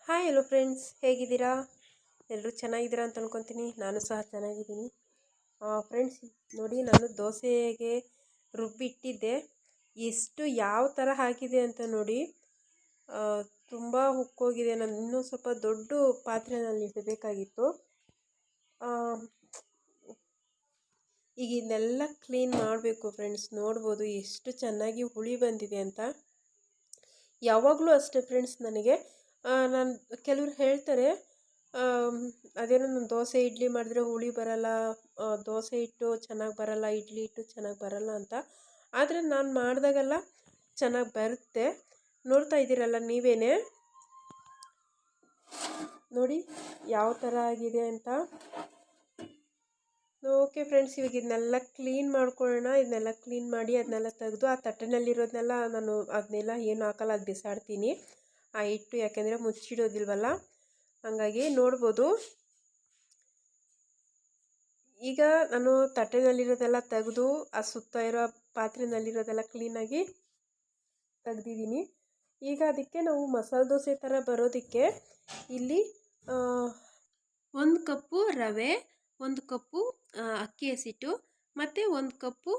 Hi hello friends, ಹೇಗಿದ್ದೀರಾ? ಎಲ್ಲರೂ ಚೆನ್ನಾಗಿದ್ದೀರಾ ಅಂತ ಅನ್ಕೊತೀನಿ. ನಾನು ಸಹ ಚೆನ್ನಾಗಿದ್ದೀನಿ. ಫ್ರೆಂಡ್ಸ್, ನೋಡಿ, ನಾನು ದೋಸೆಗೆ ರುಬ್ಬಿಟ್ಟಿದ್ದೆ. ಎಷ್ಟು ಯಾವ ಥರ ಹಾಕಿದೆ ಅಂತ ನೋಡಿ. ತುಂಬ ಉಕ್ಕೋಗಿದೆ. ನಾನು ಇನ್ನೂ ಸ್ವಲ್ಪ ದೊಡ್ಡ ಪಾತ್ರೆಯಲ್ಲಿ ಇಡಬೇಕಾಗಿತ್ತು. ಈಗ ಇದನ್ನೆಲ್ಲ ಕ್ಲೀನ್ ಮಾಡಬೇಕು ಫ್ರೆಂಡ್ಸ್. ನೋಡ್ಬೋದು ಎಷ್ಟು ಚೆನ್ನಾಗಿ ಹುಳಿ ಬಂದಿದೆ ಅಂತ. ಯಾವಾಗಲೂ ಅಷ್ಟೇ ಫ್ರೆಂಡ್ಸ್, ನನಗೆ ನಾನು ಕೆಲವ್ರು ಹೇಳ್ತಾರೆ, ಅದೇನೋ ನಾನು ದೋಸೆ ಇಡ್ಲಿ ಮಾಡಿದ್ರೆ ಹುಳಿ ಬರಲ್ಲ, ದೋಸೆ ಹಿಟ್ಟು ಚೆನ್ನಾಗಿ ಬರಲ್ಲ, ಇಡ್ಲಿ ಹಿಟ್ಟು ಚೆನ್ನಾಗಿ ಬರಲ್ಲ ಅಂತ. ಆದರೆ ನಾನು ಮಾಡಿದಾಗೆಲ್ಲ ಚೆನ್ನಾಗಿ ಬರುತ್ತೆ. ನೋಡ್ತಾ ಇದ್ದೀರಲ್ಲ ನೀವೇನೆ, ನೋಡಿ ಯಾವ ಥರ ಆಗಿದೆ ಅಂತ. ಓಕೆ ಫ್ರೆಂಡ್ಸ್, ಇವಾಗ ಇದನ್ನೆಲ್ಲ ಕ್ಲೀನ್ ಮಾಡ್ಕೊಳ್ಳೋಣ. ಇದನ್ನೆಲ್ಲ ಕ್ಲೀನ್ ಮಾಡಿ ಅದನ್ನೆಲ್ಲ ತೆಗೆದು ಆ ತಟ್ಟೆನಲ್ಲಿರೋದನ್ನೆಲ್ಲ ನಾನು ಅದನ್ನೆಲ್ಲ ಏನು ಹಾಕಲ್ಲ, ಅದು ಬಿಸಾಡ್ತೀನಿ ಆ ಹಿಟ್ಟು. ಯಾಕೆಂದರೆ ಮುಚ್ಚಿಡೋದಿಲ್ವಲ್ಲ, ಹಾಗಾಗಿ ನೋಡ್ಬೋದು. ಈಗ ನಾನು ತಟ್ಟೆನಲ್ಲಿರೋದೆಲ್ಲ ತೆಗೆದು ಆ ಸುತ್ತ ಇರೋ ಪಾತ್ರೆನಲ್ಲಿರೋದೆಲ್ಲ ಕ್ಲೀನಾಗಿ ತೆಗ್ದಿದ್ದೀನಿ. ಈಗ ಅದಕ್ಕೆ ನಾವು ಮಸಾಲೆ ದೋಸೆ ಥರ ಬರೋದಕ್ಕೆ ಇಲ್ಲಿ 1 ಕಪ್ಪು ರವೆ, 1 ಕಪ್ಪು ಅಕ್ಕಿ ಹಸಿಟ್ಟು ಮತ್ತು 1 ಕಪ್ಪು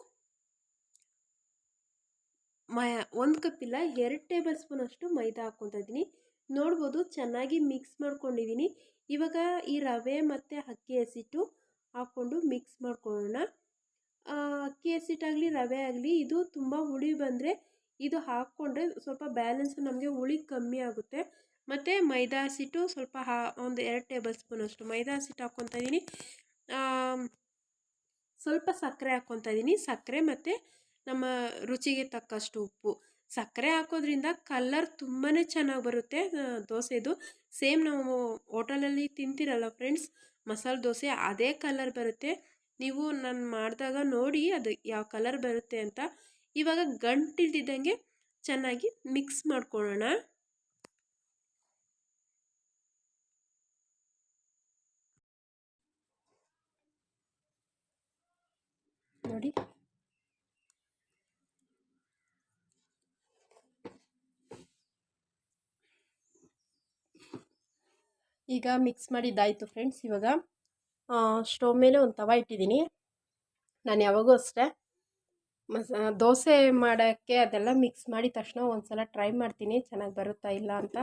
1 ಕಪ್ ಇಲ್ಲ, 2 ಟೇಬಲ್ ಸ್ಪೂನ್ ಅಷ್ಟು ಮೈದಾ ಹಾಕ್ಕೊತಾ ಇದ್ದೀನಿ. ನೋಡ್ಬೋದು, ಚೆನ್ನಾಗಿ ಮಿಕ್ಸ್ ಮಾಡ್ಕೊಂಡಿದ್ದೀನಿ. ಇವಾಗ ಈ ರವೆ ಮತ್ತು ಅಕ್ಕಿ ಹಸಿಟ್ಟು ಹಾಕ್ಕೊಂಡು ಮಿಕ್ಸ್ ಮಾಡ್ಕೊಳ್ಳೋಣ. ಅಕ್ಕಿ ಹಸಿಟ್ಟಾಗಲಿ ರವೆ ಆಗಲಿ, ಇದು ತುಂಬ ಹುಳಿ ಬಂದರೆ ಇದು ಹಾಕ್ಕೊಂಡ್ರೆ ಸ್ವಲ್ಪ ಬ್ಯಾಲೆನ್ಸ್, ನಮಗೆ ಹುಳಿ ಕಮ್ಮಿ ಆಗುತ್ತೆ. ಮತ್ತು ಮೈದಾ ಹಸಿಟ್ಟು ಸ್ವಲ್ಪ ಒಂದು 2 ಟೇಬಲ್ ಸ್ಪೂನ್ ಅಷ್ಟು ಮೈದಾ ಹಸಿಟ್ಟು ಹಾಕ್ಕೊತಾ ಇದ್ದೀನಿ. ಸ್ವಲ್ಪ ಸಕ್ಕರೆ ಹಾಕ್ಕೊತಾ ಇದ್ದೀನಿ. ಸಕ್ಕರೆ ಮತ್ತು ನಮ್ಮ ರುಚಿಗೆ ತಕ್ಕಷ್ಟು ಉಪ್ಪು. ಸಕ್ಕರೆ ಹಾಕೋದ್ರಿಂದ ಕಲರ್ ತುಂಬಾ ಚೆನ್ನಾಗಿ ಬರುತ್ತೆ ದೋಸೆದು. ಸೇಮ್ ನಾವು ಹೋಟೆಲಲ್ಲಿ ತಿಂತೀರಲ್ಲ ಫ್ರೆಂಡ್ಸ್, ಮಸಾಲೆ ದೋಸೆ ಅದೇ ಕಲರ್ ಬರುತ್ತೆ. ನೀವು ನಾನು ಮಾಡಿದಾಗ ನೋಡಿ ಅದು ಯಾವ ಕಲರ್ ಬರುತ್ತೆ ಅಂತ. ಇವಾಗ ಗಂಟಿಲ್ದಿದ್ದಂಗೆ ಚೆನ್ನಾಗಿ ಮಿಕ್ಸ್ ಮಾಡ್ಕೊಳ್ಳೋಣ. ನೋಡಿ, ಈಗ ಮಿಕ್ಸ್ ಮಾಡಿದ್ದಾಯಿತು ಫ್ರೆಂಡ್ಸ್. ಇವಾಗ ಸ್ಟವ್ ಮೇಲೆ ಒಂದು ತವ ಇಟ್ಟಿದ್ದೀನಿ. ನಾನು ಯಾವಾಗೂ ಅಷ್ಟೇ ದೋಸೆ ಮಾಡೋಕ್ಕೆ ಅದೆಲ್ಲ ಮಿಕ್ಸ್ ಮಾಡಿದ ತಕ್ಷಣ ಒಂದು ಸಲ ಟ್ರೈ ಮಾಡ್ತೀನಿ ಚೆನ್ನಾಗಿ ಬರುತ್ತಾ ಇಲ್ಲ ಅಂತ.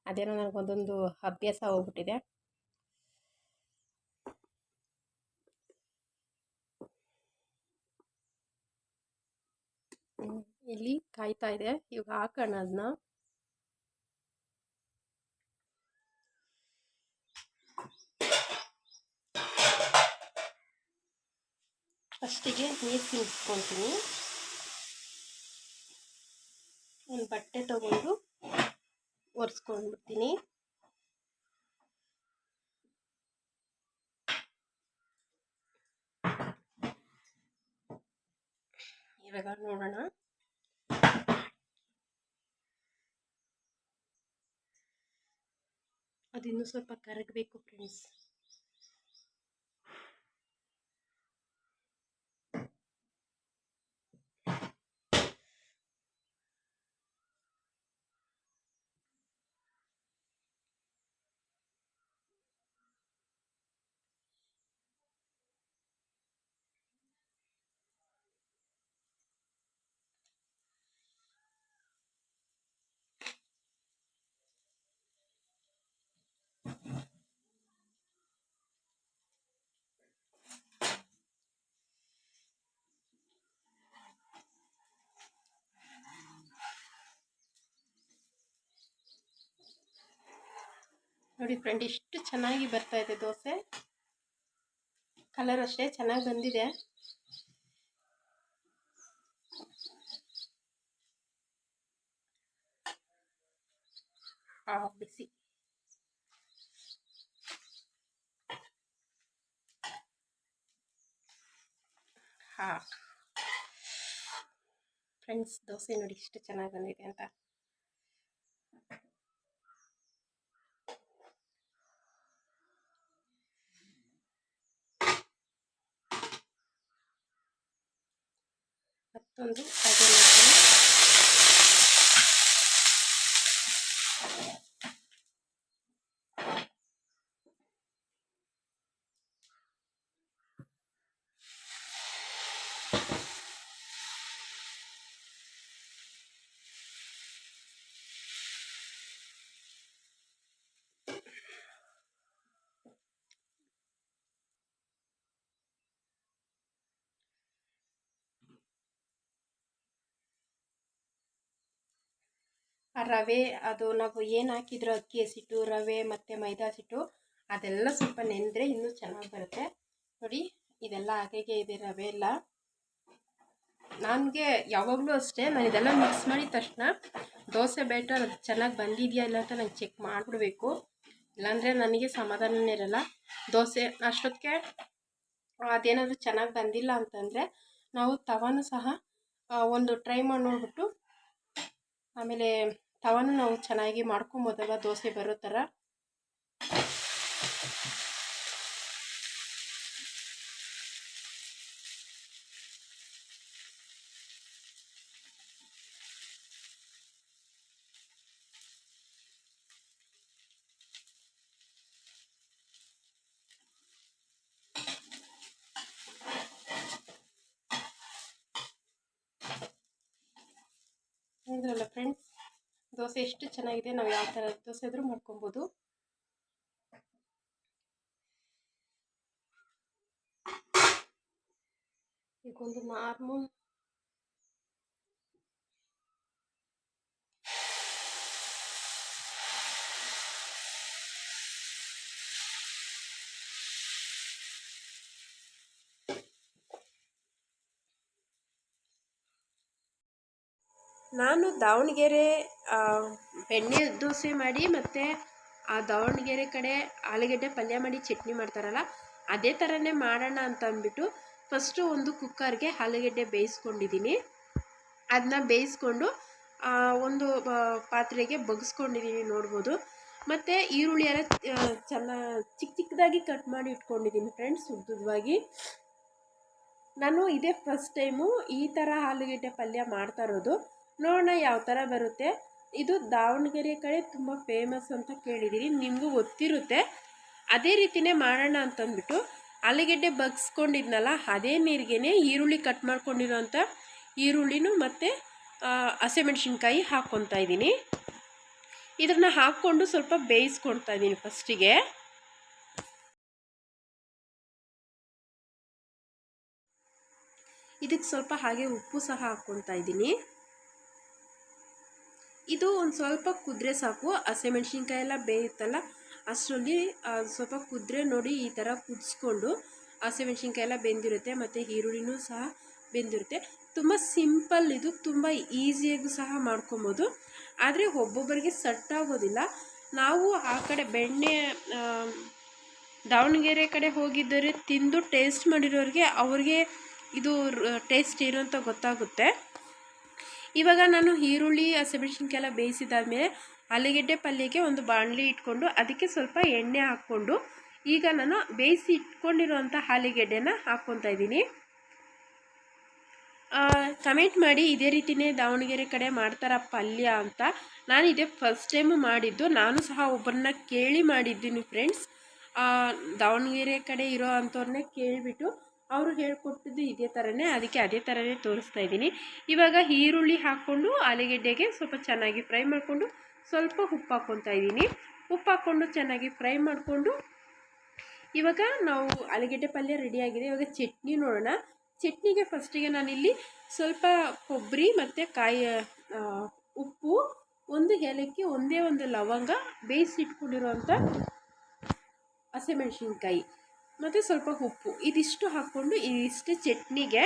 ಅದೇನೋ ನನಗೊಂದೊಂದು ಅಭ್ಯಾಸ ಹೋಗ್ಬಿಟ್ಟಿದೆ. ಇಲ್ಲಿ ಕಾಯ್ತಾ ಇದೆ, ಇವಾಗ ಹಾಕೋಣ ಅದನ್ನ. ಫಸ್ಟಿಗೆ ನೀರು ತಿನ್ನಿಸ್ಕೊತೀನಿ. ಒಂದು ಬಟ್ಟೆ ತಗೊಂಡು ಒರೆಸ್ಕೊಂಡ್ಬಿಡ್ತೀನಿ. ಇವಾಗ ನೋಡೋಣ. ಅದಿನ್ನೂ ಸ್ವಲ್ಪ ಕರಗಬೇಕು ಫ್ರೆಂಡ್ಸ್. ನೋಡಿ ಫ್ರೆಂಡ್, ಎಷ್ಟು ಚೆನ್ನಾಗಿ ಬರ್ತಾ ಇದೆ ದೋಸೆ. ಕಲರ್ ಅಷ್ಟೇ ಚೆನ್ನಾಗಿ ಬಂದಿದೆ. ಬಿಸಿ. ಫ್ರೆಂಡ್ಸ್, ದೋಸೆ ನೋಡಿ ಎಷ್ಟು ಚೆನ್ನಾಗಿ ಬಂದಿದೆ ಅಂತ. ಮತ್ತೊಂದು ಹಾಗೆ ಆ ರವೆ ಅದು ನಾವು ಏನು ಹಾಕಿದ್ರು ಅಕ್ಕಿ ಹಸಿಟ್ಟು ರವೆ ಮತ್ತು ಮೈದಾ ಹಸಿಟ್ಟು ಅದೆಲ್ಲ ಸ್ವಲ್ಪ ನೆಂದರೆ ಇನ್ನೂ ಚೆನ್ನಾಗಿ ಬರುತ್ತೆ ನೋಡಿ. ಇದೆಲ್ಲ ಹಾಗೆ ಇದೆ ರವೆ ಎಲ್ಲ. ನನಗೆ ಯಾವಾಗಲೂ ಅಷ್ಟೇ, ನಾನು ಇದೆಲ್ಲ ಮಿಕ್ಸ್ ಮಾಡಿದ ತಕ್ಷಣ ದೋಸೆ ಬ್ಯಾಟರ್ ಅದು ಚೆನ್ನಾಗಿ ಬಂದಿದೆಯಾ ಇಲ್ಲ ಅಂತ ನಂಗೆ ಚೆಕ್ ಮಾಡಿಬಿಡ್ಬೇಕು, ಇಲ್ಲಾಂದರೆ ನನಗೆ ಸಮಾಧಾನನೇ ಇರಲ್ಲ. ದೋಸೆ ಅಷ್ಟೊತ್ತಿಗೆ ಅದೇನಾದರೂ ಚೆನ್ನಾಗಿ ಬಂದಿಲ್ಲ ಅಂತಂದರೆ ನಾವು ತವಾನು ಸಹ ಒಂದು ಟ್ರೈ ಮಾಡಿ ನೋಡ್ಬಿಟ್ಟು ಆಮೇಲೆ ತವಾನು ನಾವು ಚೆನ್ನಾಗಿ ಮಾಡ್ಕೊಬೋದಲ್ಲ ದೋಸೆ ಬರೋ ಥರ. ನೋಡಿದ್ರಲ್ಲ ಫ್ರೆಂಡ್ಸ್, ದೋಸೆ ಎಷ್ಟು ಚೆನ್ನಾಗಿದೆ. ನಾವು ಯಾವ ಥರ ದೋಸೆ ಆದರೂ ಮಾಡ್ಕೊಬೋದು. ಈಗೊಂದು ನಾರ್ಮಲ್ ನಾನು ದಾವಣಗೆರೆ ಬೆಣ್ಣೆ ದೋಸೆ ಮಾಡಿ ಮತ್ತು ಆ ದಾವಣಗೆರೆ ಕಡೆ ಆಲೂಗಡ್ಡೆ ಪಲ್ಯ ಮಾಡಿ ಚಟ್ನಿ ಮಾಡ್ತಾರಲ್ಲ ಅದೇ ಥರನೇ ಮಾಡೋಣ ಅಂತ ಅಂದ್ಬಿಟ್ಟು ಫಸ್ಟು ಒಂದು ಕುಕ್ಕರ್ಗೆ ಆಲೂಗಡ್ಡೆ ಬೇಯಿಸ್ಕೊಂಡಿದ್ದೀನಿ. ಅದನ್ನ ಬೇಯಿಸ್ಕೊಂಡು ಒಂದು ಪಾತ್ರೆಗೆ ಬಗ್ಸ್ಕೊಂಡಿದ್ದೀನಿ ನೋಡ್ಬೋದು. ಮತ್ತು ಈರುಳ್ಳಿ ಎಲ್ಲ ಚಿಕ್ಕ ಚಿಕ್ಕದಾಗಿ ಕಟ್ ಮಾಡಿ ಇಟ್ಕೊಂಡಿದ್ದೀನಿ ಫ್ರೆಂಡ್ಸ್, ಉದ್ದುದವಾಗಿ. ನಾನು ಇದೇ ಫಸ್ಟ್ ಟೈಮು ಈ ಥರ ಆಲೂಗಡ್ಡೆ ಪಲ್ಯ ಮಾಡ್ತಾ ಇರೋದು. ನೋಡೋಣ ಯಾವ ಥರ ಬರುತ್ತೆ. ಇದು ದಾವಣಗೆರೆ ಕಡೆ ತುಂಬ ಫೇಮಸ್ ಅಂತ ಕೇಳಿದ್ದೀನಿ, ನಿಮಗೂ ಗೊತ್ತಿರುತ್ತೆ. ಅದೇ ರೀತಿಯೇ ಮಾಡೋಣ ಅಂತಂದ್ಬಿಟ್ಟು ಆಲೂಗಡ್ಡೆ ಬಗ್ಸ್ಕೊಂಡಿದ್ನಲ್ಲ ಅದೇ ನೀರಿಗೇ ಈರುಳ್ಳಿ ಕಟ್ ಮಾಡ್ಕೊಂಡಿರೋಂಥ ಈರುಳ್ಳಿನೂ ಮತ್ತು ಹಸಿಮೆಣ್ಸಿನ್ಕಾಯಿ ಹಾಕ್ಕೊತಾ ಇದ್ದೀನಿ. ಇದನ್ನು ಹಾಕ್ಕೊಂಡು ಸ್ವಲ್ಪ ಬೇಯಿಸ್ಕೊಳ್ತಾ ಇದ್ದೀನಿ ಫಸ್ಟಿಗೆ. ಇದಕ್ಕೆ ಸ್ವಲ್ಪ ಹಾಗೆ ಉಪ್ಪು ಸಹ ಹಾಕ್ಕೊತಾ ಇದ್ದೀನಿ. ಇದು ಒಂದು ಸ್ವಲ್ಪ ಕುದ್ರೆ ಸಾಕು, ಹಸಿಮೆಣ್ಸಿನ್ಕಾಯಿ ಎಲ್ಲ ಬೇಯುತ್ತಲ್ಲ ಅಷ್ಟರಲ್ಲಿ ಸ್ವಲ್ಪ ಕುದ್ರೆ ನೋಡಿ ಈ ಥರ ಕುದಿಸ್ಕೊಂಡು ಹಸಿಮೆಣ್ಸಿನ್ಕಾಯಿ ಎಲ್ಲ ಬೆಂದಿರುತ್ತೆ ಮತ್ತು ಈರುಳ್ಳಿನೂ ಸಹ ಬೆಂದಿರುತ್ತೆ. ತುಂಬ ಸಿಂಪಲ್, ಇದು ತುಂಬ ಈಸಿಯಾಗೂ ಸಹ ಮಾಡ್ಕೊಬೋದು. ಆದರೆ ಒಬ್ಬೊಬ್ಬರಿಗೆ ಸೆಟ್ ಆಗೋದಿಲ್ಲ. ನಾವು ಆ ಕಡೆ ಬೆಣ್ಣೆ ದಾವಣಗೆರೆ ಕಡೆ ಹೋಗಿದ್ದರೆ ತಿಂದು ಟೇಸ್ಟ್ ಮಾಡಿರೋರಿಗೆ ಅವ್ರಿಗೆ ಇದು ಟೇಸ್ಟ್ ಏನು ಅಂತ ಗೊತ್ತಾಗುತ್ತೆ. ಇವಾಗ ನಾನು ಈರುಳ್ಳಿ ಹಸಿಮೆಣ್ಸಿನ್ಕಾಯಿ ಎಲ್ಲ ಬೇಯಿಸಿದಾದ್ಮೇಲೆ ಆಲೂಗೆಡ್ಡೆ ಪಲ್ಯಕ್ಕೆ ಒಂದು ಬಾಣಲಿ ಇಟ್ಕೊಂಡು ಅದಕ್ಕೆ ಸ್ವಲ್ಪ ಎಣ್ಣೆ ಹಾಕ್ಕೊಂಡು ಈಗ ನಾನು ಬೇಯಿಸಿ ಇಟ್ಕೊಂಡಿರೋಂಥ ಆಲೂಗೆಡ್ಡೆನ ಹಾಕ್ಕೊತಾ ಇದ್ದೀನಿ. ಕಮೆಂಟ್ ಮಾಡಿ ಇದೇ ರೀತಿಯೇ ದಾವಣಗೆರೆ ಕಡೆ ಮಾಡ್ತಾರ ಪಲ್ಯ ಅಂತ. ನಾನು ಇದೇ ಫಸ್ಟ್ ಟೈಮು ಮಾಡಿದ್ದು, ನಾನು ಸಹ ಒಬ್ಬರನ್ನ ಕೇಳಿ ಮಾಡಿದ್ದೀನಿ ಫ್ರೆಂಡ್ಸ್. ದಾವಣಗೆರೆ ಕಡೆ ಇರೋ ಅಂಥವ್ರನ್ನೇ ಕೇಳಿಬಿಟ್ಟು ಅವರು ಹೇಳ್ಕೊಟ್ಟಿದ್ದು ಇದೇ ಥರನೇ, ಅದಕ್ಕೆ ಅದೇ ಥರನೇ ತೋರಿಸ್ತಾ ಇದ್ದೀನಿ. ಇವಾಗ ಈರುಳ್ಳಿ ಹಾಕ್ಕೊಂಡು ಆಲೂಗೆಡ್ಡೆಗೆ ಸ್ವಲ್ಪ ಚೆನ್ನಾಗಿ ಫ್ರೈ ಮಾಡಿಕೊಂಡು ಸ್ವಲ್ಪ ಉಪ್ಪು ಹಾಕ್ಕೊತಾ ಇದ್ದೀನಿ. ಉಪ್ಪು ಹಾಕ್ಕೊಂಡು ಚೆನ್ನಾಗಿ ಫ್ರೈ ಮಾಡಿಕೊಂಡು ಇವಾಗ ನಾವು ಆಲೂಗೆಡ್ಡೆ ಪಲ್ಯ ರೆಡಿಯಾಗಿದೆ. ಇವಾಗ ಚಟ್ನಿ ನೋಡೋಣ. ಚಟ್ನಿಗೆ ಫಸ್ಟಿಗೆ ನಾನಿಲ್ಲಿ ಸ್ವಲ್ಪ ಕೊಬ್ಬರಿ ಮತ್ತು ಉಪ್ಪು, ಒಂದು ಏಲಕ್ಕಿ, ಒಂದೇ ಒಂದು ಲವಂಗ, ಬೇಯಿಸಿಟ್ಕೊಂಡಿರೋಂಥ ಹಸಿಮೆಣ್ಸಿನ್ಕಾಯಿ ಮತ್ತು ಸ್ವಲ್ಪ ಉಪ್ಪು, ಇದಿಷ್ಟು ಹಾಕ್ಕೊಂಡು ಇದಿಷ್ಟು ಚಟ್ನಿಗೆ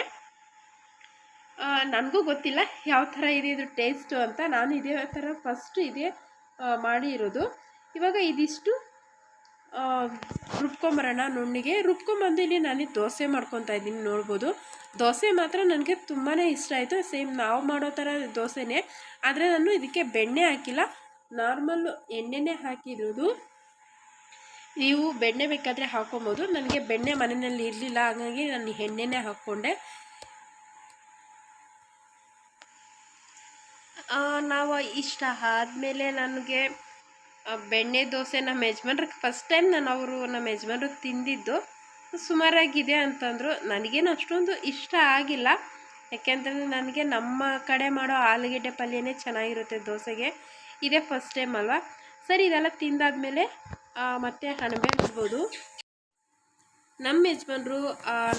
ನನಗೂ ಗೊತ್ತಿಲ್ಲ ಯಾವ ಥರ ಇದೆ ಇದು ಟೇಸ್ಟು ಅಂತ. ನಾನು ಇದೇ ಥರ ಫಸ್ಟ್ ಇದೇ ಮಾಡಿ ಇರೋದು. ಇವಾಗ ಇದಿಷ್ಟು ರುಬ್ಕೊಂಬರೋಣ. ನುಣ್ಣಿಗೆ ರುಬ್ಕೊಂಬಂದು ಇಲ್ಲಿ ನಾನು ದೋಸೆ ಮಾಡ್ಕೊತಾ ಇದ್ದೀನಿ ನೋಡ್ಬೋದು. ದೋಸೆ ಮಾತ್ರ ನನಗೆ ತುಂಬಾ ಇಷ್ಟ ಆಯಿತು. ಸೇಮ್ ನಾವು ಮಾಡೋ ಥರ ದೋಸೆನೇ, ಆದರೆ ನಾನು ಇದಕ್ಕೆ ಬೆಣ್ಣೆ ಹಾಕಿಲ್ಲ, ನಾರ್ಮಲ್ಲು ಎಣ್ಣೆನೇ ಹಾಕಿರೋದು. ನೀವು ಬೆಣ್ಣೆ ಬೇಕಾದರೆ ಹಾಕ್ಕೊಬೋದು. ನನಗೆ ಬೆಣ್ಣೆ ಮನೆಯಲ್ಲಿ ಇರಲಿಲ್ಲ, ಹಾಗಾಗಿ ನಾನು ಎಣ್ಣೆನೇ ಹಾಕ್ಕೊಂಡೆ. ನಾವು ಇಷ್ಟ ಆದಮೇಲೆ ನನಗೆ ಬೆಣ್ಣೆ ದೋಸೆ ನಮ್ಮ ಯಜಮಾನ್ರಿಗೆ ಫಸ್ಟ್ ಟೈಮ್ ನಮ್ಮ ಯಜಮಾನ್ರಿಗೆ ತಿಂದಿದ್ದು ಸುಮಾರಾಗಿದೆ ಅಂತಂದರು. ನನಗೇನು ಅಷ್ಟೊಂದು ಇಷ್ಟ ಆಗಿಲ್ಲ, ಯಾಕೆಂತಂದರೆ ನನಗೆ ನಮ್ಮ ಕಡೆ ಮಾಡೋ ಆಲೂಗೆಡ್ಡೆ ಪಲ್ಯನೇ ಚೆನ್ನಾಗಿರುತ್ತೆ ದೋಸೆಗೆ. ಇದೇ ಫಸ್ಟ್ ಟೈಮ್ ಅಲ್ವಾ. ಸರಿ, ಇದೆಲ್ಲ ತಿಂದಾದ್ಮೇಲೆ ಮತ್ತೆ ಅಣಬೆ ಬಿಡ್ಬೋದು. ನಮ್ಮ ಯಜಮಾನ್ರು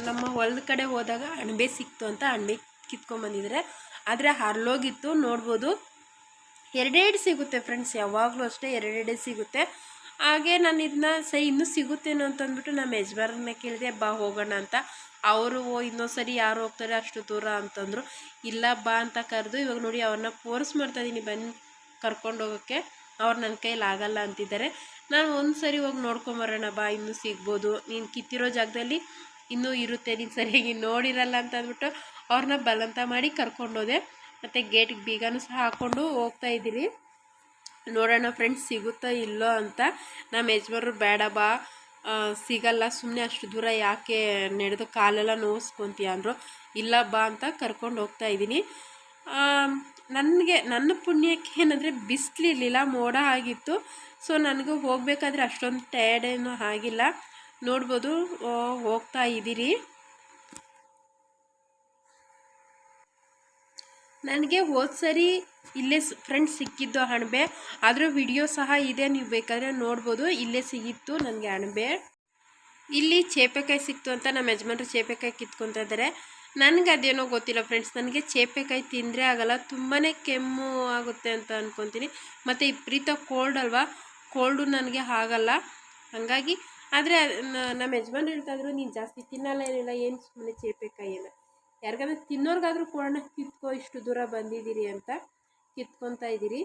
ನಮ್ಮ ಹೊಲದ ಕಡೆ ಹೋದಾಗ ಅಣಬೆ ಸಿಕ್ತು ಅಂತ ಅಣಬೆ ಕಿತ್ಕೊಂಡ್ಬಂದಿದ್ದಾರೆ. ಆದರೆ ಹರ್ಲೋಗಿತ್ತು ನೋಡ್ಬೋದು. ಎರಡೆರಡು ಸಿಗುತ್ತೆ ಫ್ರೆಂಡ್ಸ್, ಯಾವಾಗಲೂ ಅಷ್ಟೇ ಎರಡೆರಡೇ ಸಿಗುತ್ತೆ. ಹಾಗೆ ನಾನು ಇದನ್ನ ಇನ್ನೂ ಸಿಗುತ್ತೇನೋ ಅಂತಂದ್ಬಿಟ್ಟು ನಮ್ಮ ಯಜಮಾನರನ್ನ ಕೇಳಿದೆ, ಬಾ ಹೋಗೋಣ ಅಂತ. ಅವರು ಇನ್ನೊಂದು ಸರಿ ಯಾರು ಹೋಗ್ತಾರೆ ಅಷ್ಟು ದೂರ ಅಂತಂದರು. ಇಲ್ಲ ಬಾ ಅಂತ ಕರೆದು ಇವಾಗ ನೋಡಿ ಅವ್ರನ್ನ ಫೋರ್ಸ್ ಮಾಡ್ತಾಯಿದ್ದೀನಿ ಬನ್ನಿ ಕರ್ಕೊಂಡು ಹೋಗೋಕ್ಕೆ. ಅವ್ರು ನನ್ನ ಕೈಲಿ ಆಗಲ್ಲ ಅಂತಿದ್ದಾರೆ. ನಾನು ಒಂದು ಸರಿ ಹೋಗಿ ನೋಡ್ಕೊಂಬರೋಣ ಬಾ, ಇನ್ನೂ ಸಿಗ್ಬೋದು, ನೀನು ಕಿತ್ತಿರೋ ಜಾಗದಲ್ಲಿ ಇನ್ನೂ ಇರುತ್ತೆ, ನೀನು ಸರಿಯಾಗಿ ನೋಡಿರಲ್ಲ ಅಂತ ಅಂದ್ಬಿಟ್ಟು ಅವ್ರನ್ನ ಬಲವಂತ ಮಾಡಿ ಕರ್ಕೊಂಡೋದೆ. ಮತ್ತು ಗೇಟಿಗೆ ಬೀಗನೂ ಸಹ ಹಾಕ್ಕೊಂಡು ಹೋಗ್ತಾಯಿದ್ದೀರಿ. ನೋಡೋಣ ಫ್ರೆಂಡ್ಸ್ ಸಿಗುತ್ತಾ ಇಲ್ಲೋ ಅಂತ. ನಮ್ಮ ಯಜಮಾನರು ಬೇಡ ಬಾ ಸಿಗಲ್ಲ, ಸುಮ್ಮನೆ ಅಷ್ಟು ದೂರ ಯಾಕೆ ನಡೆದು ಕಾಲೆಲ್ಲ ನೋವಿಸ್ಕೊತೀಯ ಅಂದರು. ಇಲ್ಲ ಬಾ ಅಂತ ಕರ್ಕೊಂಡು ಹೋಗ್ತಾಯಿದ್ದೀನಿ. ನನ್ನ ಪುಣ್ಯಕ್ಕೆ ಏನಂದರೆ ಬಿಸಿಲಿರಲಿಲ್ಲ, ಮೋಡ ಆಗಿತ್ತು. ಸೊ ನನಗೂ ಹೋಗಬೇಕಾದ್ರೆ ಅಷ್ಟೊಂದು ಟಯರ್ಡ್ ಏನೂ ಆಗಿಲ್ಲ. ನೋಡ್ಬೋದು ಹೋಗ್ತಾ ಇದ್ದೀರಿ. ನನಗೆ ಹೋದ ಸರಿ ಇಲ್ಲೇ ಫ್ರೆಂಡ್ಸ್ ಸಿಕ್ಕಿದ್ದು ಅಣಬೆ, ಅದರ ವಿಡಿಯೋ ಸಹ ಇದೆ, ನೀವು ಬೇಕಾದರೆ ನೋಡ್ಬೋದು. ಇಲ್ಲೇ ಸಿಗಿತ್ತು ನನಗೆ ಅಣಬೆ. ಇಲ್ಲಿ ಚೇಪೆಕಾಯಿ ಸಿಕ್ತು ಅಂತ ನಮ್ಮ ಯಜಮಾನರು ಚೇಪೆಕಾಯಿ ಕಿತ್ಕೊತಾ ಇದ್ದಾರೆ. ನನಗೆ ಅದೇನೋ ಗೊತ್ತಿಲ್ಲ ಫ್ರೆಂಡ್ಸ್, ನನಗೆ ಚೇಪೆಕಾಯಿ ತಿಂದರೆ ಆಗಲ್ಲ, ತುಂಬಾ ಕೆಮ್ಮು ಆಗುತ್ತೆ ಅಂತ ಅಂದ್ಕೊತೀನಿ. ಮತ್ತು ವಿಪರೀತ ಕೋಲ್ಡ್ ಅಲ್ವಾ, ಕೋಲ್ಡು ನನಗೆ ಆಗಲ್ಲ ಹಾಗಾಗಿ. ಆದರೆ ನಮ್ಮ ಯಜಮಾನ್ರು ಹೇಳ್ತಾಯಿದ್ರು, ನೀನು ಜಾಸ್ತಿ ತಿನ್ನಲ್ಲ ಏನಿಲ್ಲ, ಏನು ಸುಮ್ಮನೆ ಚೇಪೆಕಾಯಿ ಎಲ್ಲ ಯಾರಿಗಾದ್ರೂ ತಿನ್ನೋರ್ಗಾದ್ರೂ ಕೊಡೋಣ, ಕಿತ್ಕೋ, ಇಷ್ಟು ದೂರ ಬಂದಿದ್ದೀರಿ ಅಂತ ಕಿತ್ಕೊತಾ ಇದ್ದೀರಿ.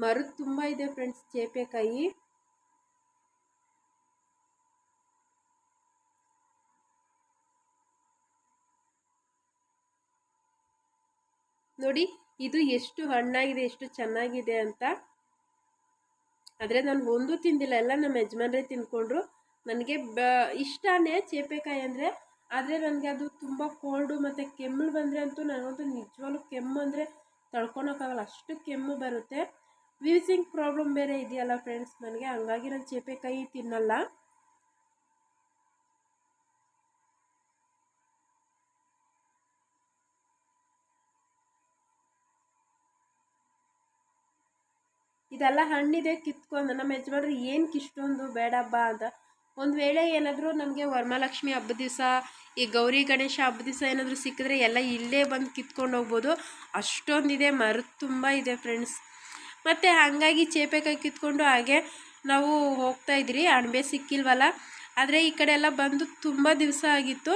ಮರದ್ದು ತುಂಬ ಇದೆ ಫ್ರೆಂಡ್ಸ್ ಚೇಪೆಕಾಯಿ. ನೋಡಿ ಇದು ಎಷ್ಟು ಹಣ್ಣಾಗಿದೆ, ಎಷ್ಟು ಚೆನ್ನಾಗಿದೆ ಅಂತ. ಆದರೆ ನಾನು ಒಂದು ತಿಂದಿಲ್ಲ, ಎಲ್ಲ ನಮ್ಮ ಯಜಮಾನ್ರೇ ತಿನ್ಕೊಂಡ್ರು. ನನಗೆ ಇಷ್ಟನೇ ಚೇಪೆಕಾಯಿ ಅಂದರೆ, ಆದರೆ ನನಗೆ ಅದು ತುಂಬ ಕೋಲ್ಡು ಮತ್ತು ಕೆಮ್ಮು ಬಂದರೆ ಅಂತೂ ನನಗಂತೂ ನಿಜವಾಗ್ಲೂ ಕೆಮ್ಮು ಅಂದರೆ ತಡ್ಕೊಳಕ್ಕಾಗಲ್ಲ, ಅಷ್ಟು ಕೆಮ್ಮು ಬರುತ್ತೆ. ವೀಸಿಂಗ್ ಪ್ರಾಬ್ಲಮ್ ಬೇರೆ ಇದೆಯಲ್ಲ ಫ್ರೆಂಡ್ಸ್ ನನಗೆ, ಹಂಗಾಗಿ ನಾನು ಚೇಪೆಕಾಯಿ ತಿನ್ನಲ್ಲ. ಇದೆಲ್ಲ ಹಣ್ಣಿದೆ ಕಿತ್ಕೊಂಡು ನಮ್ಮ ಯಜಮಾನ್ರು ಏನಕ್ಕೆ ಇಷ್ಟೊಂದು ಬೇಡಬ್ಬ ಅಂತ. ಒಂದು ವೇಳೆ ಏನಾದರೂ ನಮಗೆ ವರಮಹಾಲಕ್ಷ್ಮಿ ಹಬ್ಬದ ದಿವಸ, ಈ ಗೌರಿ ಗಣೇಶ ಹಬ್ಬದ ದಿವಸ ಏನಾದರೂ ಸಿಕ್ಕಿದ್ರೆ ಎಲ್ಲ ಇಲ್ಲೇ ಬಂದು ಕಿತ್ಕೊಂಡು ಹೋಗ್ಬೋದು, ಅಷ್ಟೊಂದಿದೆ, ಮರದ್ದು ತುಂಬ ಇದೆ ಫ್ರೆಂಡ್ಸ್. ಮತ್ತು ಹಾಗಾಗಿ ಚೇಪೆಕಾಯಿ ಕಿತ್ಕೊಂಡು ಹಾಗೆ ನಾವು ಹೋಗ್ತಾಯಿದ್ರಿ. ಅಣಬೆ ಸಿಕ್ಕಿಲ್ವಲ್ಲ, ಆದರೆ ಈ ಕಡೆ ಎಲ್ಲ ಬಂದು ತುಂಬ ದಿವಸ ಆಗಿತ್ತು.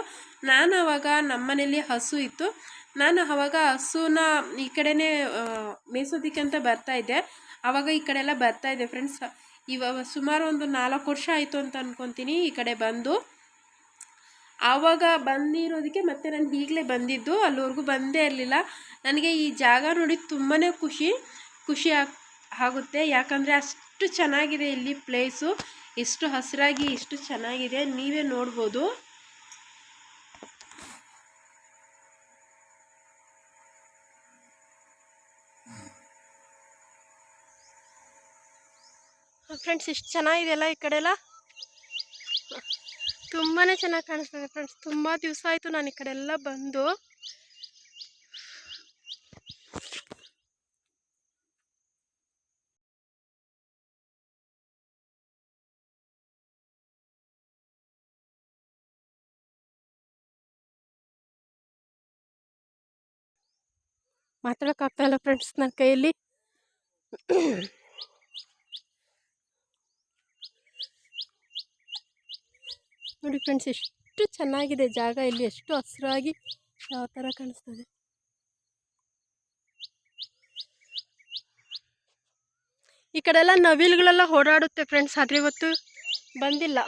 ನಾನು ಆವಾಗ ನಮ್ಮನೇಲಿ ಹಸು ಇತ್ತು, ನಾನು ಆವಾಗ ಹಸುನ ಈ ಕಡೆನೇ ಮೇಯ್ಸೋದಕ್ಕೆ ಅಂತ ಬರ್ತಾಯಿದ್ದೆ. ಆವಾಗ ಈ ಕಡೆ ಎಲ್ಲ ಬರ್ತಾಯಿದ್ದೆ ಫ್ರೆಂಡ್ಸ್. ಇವಾಗ ಸುಮಾರು ಒಂದು 4 ವರ್ಷ ಆಯಿತು ಅಂತ ಅಂದ್ಕೊತೀನಿ ಈ ಕಡೆ ಬಂದು. ಆವಾಗ ಬಂದಿರೋದಕ್ಕೆ ಮತ್ತೆ ನಾನು ಈಗಲೇ ಬಂದಿದ್ದು, ಅಲ್ಲಿವರೆಗೂ ಬಂದೇ ಇರಲಿಲ್ಲ. ನನಗೆ ಈ ಜಾಗ ನೋಡಿ ತುಂಬಾ ಖುಷಿ ಆಗುತ್ತೆ, ಯಾಕಂದರೆ ಅಷ್ಟು ಚೆನ್ನಾಗಿದೆ ಇಲ್ಲಿ ಪ್ಲೇಸು, ಎಷ್ಟು ಹಸಿರಾಗಿ ಎಷ್ಟು ಚೆನ್ನಾಗಿದೆ, ನೀವೇ ನೋಡ್ಬೋದು. ಫ್ರೆಂಡ್ಸ್ ಇಷ್ಟು ಚೆನ್ನಾಗಿದೆಯಲ್ಲ ಈ ಕಡೆ ಎಲ್ಲ, ತುಂಬಾ ಚೆನ್ನಾಗಿ ಕಾಣಿಸ್ತದೆ ಫ್ರೆಂಡ್ಸ್. ತುಂಬ ದಿವಸ ಆಯಿತು ನಾನು ಈ ಕಡೆ ಎಲ್ಲ ಬಂದು. ಮಾತಾಡೋಕ್ಕಾಗ್ತಾ ಇಲ್ಲ ಫ್ರೆಂಡ್ಸ್ ನನ್ನ ಕೈಯಲ್ಲಿ. ನೋಡಿ ಫ್ರೆಂಡ್ಸ್ ಎಷ್ಟು ಚೆನ್ನಾಗಿದೆ ಜಾಗ, ಇಲ್ಲಿ ಎಷ್ಟು ಹಸಿರಾಗಿ ಯಾವ ಥರ ಕಾಣಿಸ್ತದೆ. ಈ ಕಡೆ ಎಲ್ಲ ನವಿಲುಗಳೆಲ್ಲ ಓಡಾಡುತ್ತೆ ಫ್ರೆಂಡ್ಸ್, ಆದರೆ ಇವತ್ತು ಬಂದಿಲ್ಲ.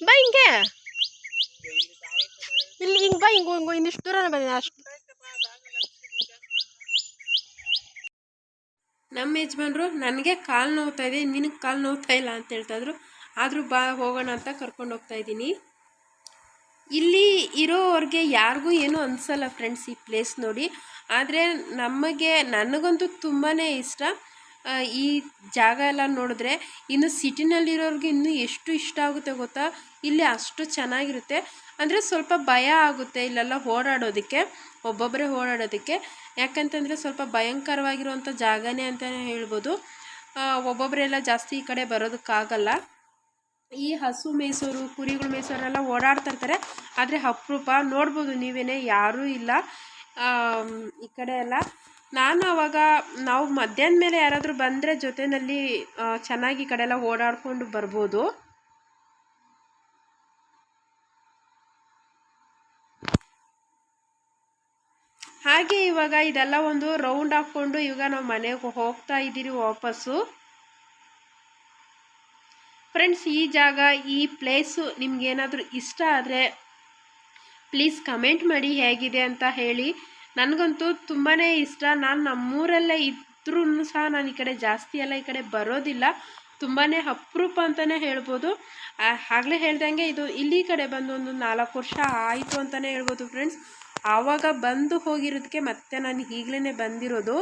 ಬಾ ಹಿಂಗೆ, ಇಲ್ಲಿ ಹಿಂಗೆ ಬಾ, ಹಿಂಗೆ ಇನ್ನಿಷ್ಟು ದೂರ ಬಂದಿದೆ ಅಷ್ಟು. ನಮ್ಮ ಯಜಮಾನ್ರು ನನಗೆ ಕಾಲು ನೋವ್ತಾ ಇದೆ, ನಿನಗೆ ಕಾಲು ನೋವ್ತಾ ಇಲ್ಲ ಅಂತ ಹೇಳ್ತಾಯಿದ್ರು. ಆದರೂ ಬಾ ಹೋಗೋಣ ಅಂತ ಕರ್ಕೊಂಡು ಹೋಗ್ತಾಯಿದ್ದೀನಿ. ಇಲ್ಲಿ ಇರೋವ್ರಿಗೆ ಯಾರಿಗೂ ಏನೂ ಅನಿಸಲ್ಲ ಫ್ರೆಂಡ್ಸ್ ಈ ಪ್ಲೇಸ್ ನೋಡಿ, ಆದರೆ ನನಗಂತೂ ತುಂಬಾ ಇಷ್ಟ. ಈ ಜಾಗ ಎಲ್ಲ ನೋಡಿದ್ರೆ ಇನ್ನು ಸಿಟಿನಲ್ಲಿರೋರಿಗೆ ಇನ್ನೂ ಎಷ್ಟು ಇಷ್ಟ ಆಗುತ್ತೆ ಗೊತ್ತಾ. ಇಲ್ಲಿ ಅಷ್ಟು ಚೆನ್ನಾಗಿರುತ್ತೆ, ಅಂದರೆ ಸ್ವಲ್ಪ ಭಯ ಆಗುತ್ತೆ ಇಲ್ಲೆಲ್ಲ ಓಡಾಡೋದಕ್ಕೆ, ಒಬ್ಬೊಬ್ಬರೇ ಓಡಾಡೋದಕ್ಕೆ. ಯಾಕಂತಂದರೆ ಸ್ವಲ್ಪ ಭಯಂಕರವಾಗಿರುವಂಥ ಜಾಗನೇ ಅಂತಲೇ ಹೇಳ್ಬೋದು. ಒಬ್ಬೊಬ್ಬರೆಲ್ಲ ಜಾಸ್ತಿ ಈ ಕಡೆ ಬರೋದಕ್ಕಾಗಲ್ಲ. ಈ ಹಸು ಮೇಯಿಸೋರು ಕುರಿಗಳು ಮೇಯಿಸೋರೆಲ್ಲ ಓಡಾಡ್ತಾ ಇರ್ತಾರೆ, ಆದರೆ ಅಪರೂಪ ನೋಡ್ಬೋದು ನೀವೇನೆ ಯಾರೂ ಇಲ್ಲ ಈ ಕಡೆ ಎಲ್ಲ. ನಾನು ಅವಾಗ ನಾವು ಮಧ್ಯಾಹ್ನ ಮೇಲೆ ಯಾರಾದರೂ ಬಂದರೆ ಜೊತೆಯಲ್ಲಿ ಚೆನ್ನಾಗಿ ಈ ಕಡೆ ಎಲ್ಲ ಓಡಾಡ್ಕೊಂಡು ಬರ್ಬೋದು. ಹಾಗೆ ಇವಾಗ ಇದೆಲ್ಲ ಒಂದು ರೌಂಡ್ ಹಾಕ್ಕೊಂಡು ಇವಾಗ ನಾವು ಮನೆಗೆ ಹೋಗ್ತಾ ಇದ್ದೀರಿ ವಾಪಸ್ಸು. ಫ್ರೆಂಡ್ಸ್, ಈ ಜಾಗ, ಈ ಪ್ಲೇಸು ನಿಮ್ಗೇನಾದರೂ ಇಷ್ಟ ಆದರೆ ಪ್ಲೀಸ್ ಕಮೆಂಟ್ ಮಾಡಿ ಹೇಗಿದೆ ಅಂತ ಹೇಳಿ. ನನಗಂತೂ ತುಂಬಾ ಇಷ್ಟ. ನಾನು ನಮ್ಮೂರಲ್ಲೇ ಇದ್ರೂ ಸಹ ನಾನು ಈ ಕಡೆ ಜಾಸ್ತಿ ಎಲ್ಲ ಈ ಕಡೆ ಬರೋದಿಲ್ಲ, ತುಂಬಾ ಅಪರೂಪ ಅಂತಲೇ ಹೇಳ್ಬೋದು. ಆಗಲೇ ಹೇಳ್ದಂಗೆ ಇದು ಇಲ್ಲಿ ಕಡೆ ಬಂದು ಒಂದು 4 ವರ್ಷ ಆಯಿತು ಅಂತಲೇ ಹೇಳ್ಬೋದು ಫ್ರೆಂಡ್ಸ್. ಆವಾಗ ಬಂದು ಹೋಗಿರೋದಕ್ಕೆ ಮತ್ತೆ ನಾನು ಈಗಲೇ ಬಂದಿರೋದು.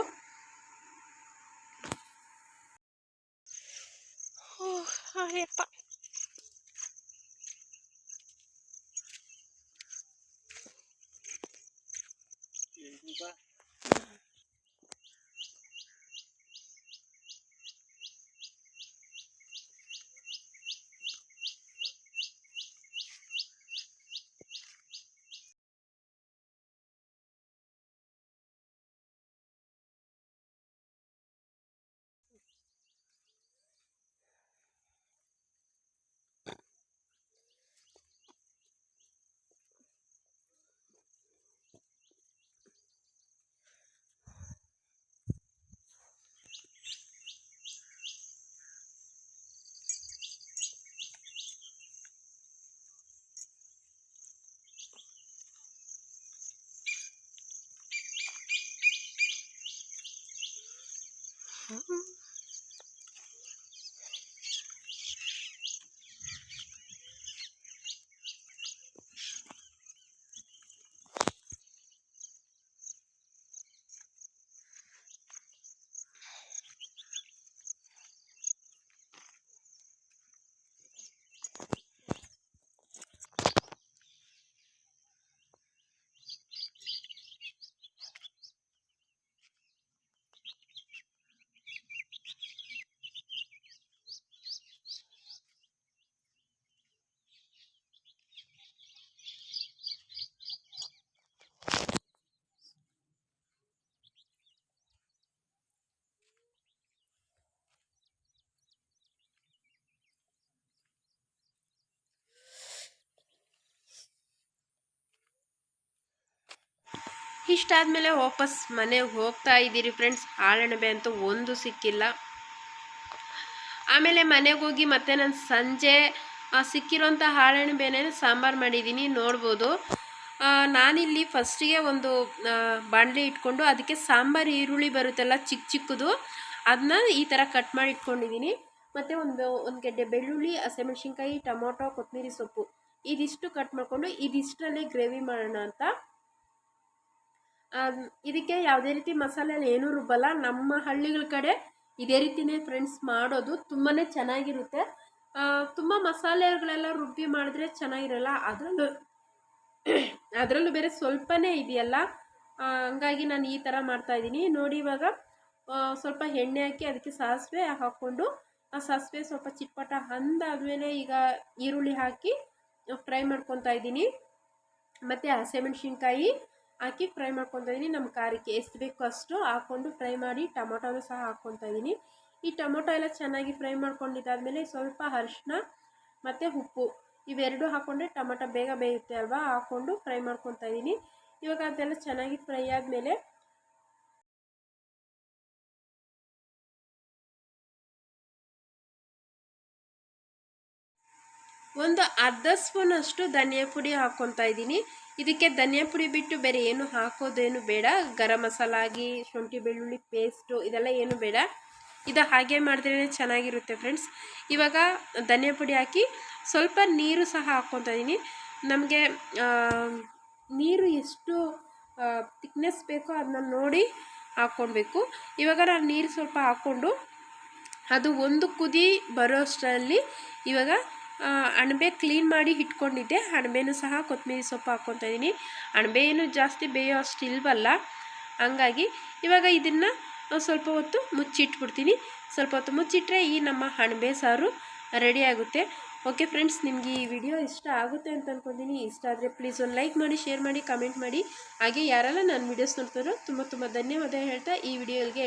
ಇಷ್ಟಾದಮೇಲೆ ವಾಪಸ್ ಮನೆಗೆ ಹೋಗ್ತಾ ಇದ್ದೀರಿ ಫ್ರೆಂಡ್ಸ್. ಹಾಳೆಣಬೆ ಅಂತೂ ಒಂದು ಸಿಕ್ಕಿಲ್ಲ. ಆಮೇಲೆ ಮನೆಗೆ ಹೋಗಿ ಮತ್ತೆ ನಾನು ಸಂಜೆ ಸಿಕ್ಕಿರೋಂಥ ಹಾಳೆಣಬೆನೇ ಸಾಂಬಾರು ಮಾಡಿದ್ದೀನಿ, ನೋಡ್ಬೋದು. ನಾನಿಲ್ಲಿ ಫಸ್ಟಿಗೆ ಒಂದು ಬಾಣಲೆ ಇಟ್ಕೊಂಡು ಅದಕ್ಕೆ ಸಾಂಬಾರು ಈರುಳ್ಳಿ ಬರುತ್ತಲ್ಲ ಚಿಕ್ಕ ಚಿಕ್ಕದು, ಅದನ್ನ ಈ ಥರ ಕಟ್ ಮಾಡಿ ಇಟ್ಕೊಂಡಿದ್ದೀನಿ. ಮತ್ತು ಒಂದು ಗೆಡ್ಡೆ ಬೆಳ್ಳುಳ್ಳಿ, ಹಸಿಮೆಣ್ಸಿನ್ಕಾಯಿ, ಟೊಮೊಟೊ, ಕೊತ್ತಂಬರಿ ಸೊಪ್ಪು ಇದಿಷ್ಟು ಕಟ್ ಮಾಡಿಕೊಂಡು ಇದಿಷ್ಟರಲ್ಲೇ ಗ್ರೇವಿ ಮಾಡೋಣ ಅಂತ. ಇದಕ್ಕೆ ಯಾವುದೇ ರೀತಿ ಮಸಾಲೆ ಏನೂ ರುಬ್ಬಲ್ಲ. ನಮ್ಮ ಹಳ್ಳಿಗಳ ಕಡೆ ಇದೇ ರೀತಿಯೇ ಫ್ರೆಂಡ್ಸ್ ಮಾಡೋದು, ತುಂಬಾ ಚೆನ್ನಾಗಿರುತ್ತೆ. ತುಂಬ ಮಸಾಲೆಗಳೆಲ್ಲ ರುಬ್ಬಿ ಮಾಡಿದ್ರೆ ಚೆನ್ನಾಗಿರಲ್ಲ, ಅದರಲ್ಲೂ ಬೇರೆ ಸ್ವಲ್ಪನೇ ಇದೆಯಲ್ಲ, ಹಂಗಾಗಿ ನಾನು ಈ ಥರ ಮಾಡ್ತಾಯಿದ್ದೀನಿ ನೋಡಿ. ಇವಾಗ ಸ್ವಲ್ಪ ಎಣ್ಣೆ ಹಾಕಿ ಅದಕ್ಕೆ ಸಾಸಿವೆ ಹಾಕ್ಕೊಂಡು ಆ ಸಾಸಿವೆ ಸ್ವಲ್ಪ ಚಿಟ್ಪಟ ಅಂದಾದ್ಮೇಲೆ ಈಗ ಈರುಳ್ಳಿ ಹಾಕಿ ಫ್ರೈ ಮಾಡ್ಕೊತಾ ಇದ್ದೀನಿ. ಮತ್ತು ಹಸಿಮೆಣ್ಸಿನ್ಕಾಯಿ ಹಾಕಿ ಫ್ರೈ ಮಾಡ್ಕೊತಾ ಇದ್ದೀನಿ. ನಮ್ಮ ಖಾರಕ್ಕೆ ಎಷ್ಟು ಬೇಕೋ ಅಷ್ಟು ಹಾಕ್ಕೊಂಡು ಫ್ರೈ ಮಾಡಿ ಟೊಮೊಟೊನೂ ಸಹ ಹಾಕ್ಕೊತಾ ಇದ್ದೀನಿ. ಈ ಟೊಮೊಟೊ ಎಲ್ಲ ಚೆನ್ನಾಗಿ ಫ್ರೈ ಮಾಡ್ಕೊಂಡಿದ್ದಾದಮೇಲೆ ಸ್ವಲ್ಪ ಅರಿಶಿನ ಮತ್ತು ಉಪ್ಪು ಇವೆರಡು ಹಾಕ್ಕೊಂಡ್ರೆ ಟೊಮೊಟೊ ಬೇಗ ಬೇಯುತ್ತೆ ಅಲ್ವಾ, ಹಾಕ್ಕೊಂಡು ಫ್ರೈ ಮಾಡ್ಕೊತಾ ಇದ್ದೀನಿ. ಇವಾಗ ಅದೆಲ್ಲ ಚೆನ್ನಾಗಿ ಫ್ರೈ ಆದಮೇಲೆ ಒಂದು ಅರ್ಧ ಸ್ಪೂನಷ್ಟು ಧನಿಯಾ ಪುಡಿ ಹಾಕ್ಕೊತಾ ಇದ್ದೀನಿ. ಇದಕ್ಕೆ ಧನಿಯಾ ಪುಡಿ ಬಿಟ್ಟು ಬೇರೆ ಏನು ಹಾಕೋದೇನು ಬೇಡ. ಗರಂ ಮಸಾಲ ಆಗಿ ಶುಂಠಿ ಬೆಳ್ಳುಳ್ಳಿ ಪೇಸ್ಟು ಇದೆಲ್ಲ ಏನು ಬೇಡ, ಇದು ಹಾಗೆ ಮಾಡಿದ್ರೇ ಚೆನ್ನಾಗಿರುತ್ತೆ ಫ್ರೆಂಡ್ಸ್. ಇವಾಗ ಧನಿಯಾ ಪುಡಿ ಹಾಕಿ ಸ್ವಲ್ಪ ನೀರು ಸಹ ಹಾಕ್ಕೊತಾ ಇದ್ದೀನಿ. ನಮಗೆ ನೀರು ಎಷ್ಟು ತಿಕ್ನೆಸ್ ಬೇಕೋ ಅದನ್ನ ನೋಡಿ ಹಾಕ್ಕೊಳ್ಬೇಕು. ಇವಾಗ ನಾನು ನೀರು ಸ್ವಲ್ಪ ಹಾಕ್ಕೊಂಡು ಅದು ಒಂದು ಕುದಿ ಬರೋ ಅಷ್ಟರಲ್ಲಿ ಇವಾಗ ಅಣಬೆ ಕ್ಲೀನ್ ಮಾಡಿ ಇಟ್ಕೊಂಡಿದ್ದೆ, ಅಣಬೆನೂ ಸಹ ಕೊತ್ತಂಬರಿ ಸೊಪ್ಪು ಹಾಕ್ಕೊತಾ ಇದ್ದೀನಿ. ಅಣಬೆ ಏನು ಜಾಸ್ತಿ ಬೇಯೋ ಅಷ್ಟು ಇಲ್ವಲ್ಲ, ಹಂಗಾಗಿ ಇವಾಗ ಇದನ್ನು ಸ್ವಲ್ಪ ಹೊತ್ತು ಮುಚ್ಚಿಟ್ಬಿಡ್ತೀನಿ. ಸ್ವಲ್ಪ ಹೊತ್ತು ಮುಚ್ಚಿಟ್ರೆ ಈ ನಮ್ಮ ಅಣಬೆ ಸಾರು ರೆಡಿ ಆಗುತ್ತೆ. ಓಕೆ ಫ್ರೆಂಡ್ಸ್, ನಿಮಗೆ ಈ ವಿಡಿಯೋ ಇಷ್ಟ ಆಗುತ್ತೆ ಅಂತ ಅಂದ್ಕೊಂಡಿದ್ದೀನಿ. ಇಷ್ಟ ಆದರೆ ಪ್ಲೀಸ್ ಒಂದು ಲೈಕ್ ಮಾಡಿ, ಶೇರ್ ಮಾಡಿ, ಕಮೆಂಟ್ ಮಾಡಿ. ಹಾಗೆ ಯಾರೆಲ್ಲ ನನ್ನ ವಿಡಿಯೋಸ್ ನೋಡ್ತಾರೋ ತುಂಬ ಧನ್ಯವಾದ ಹೇಳ್ತಾ ಈ ವಿಡಿಯೋ ಇಲ್ಲಿಗೆ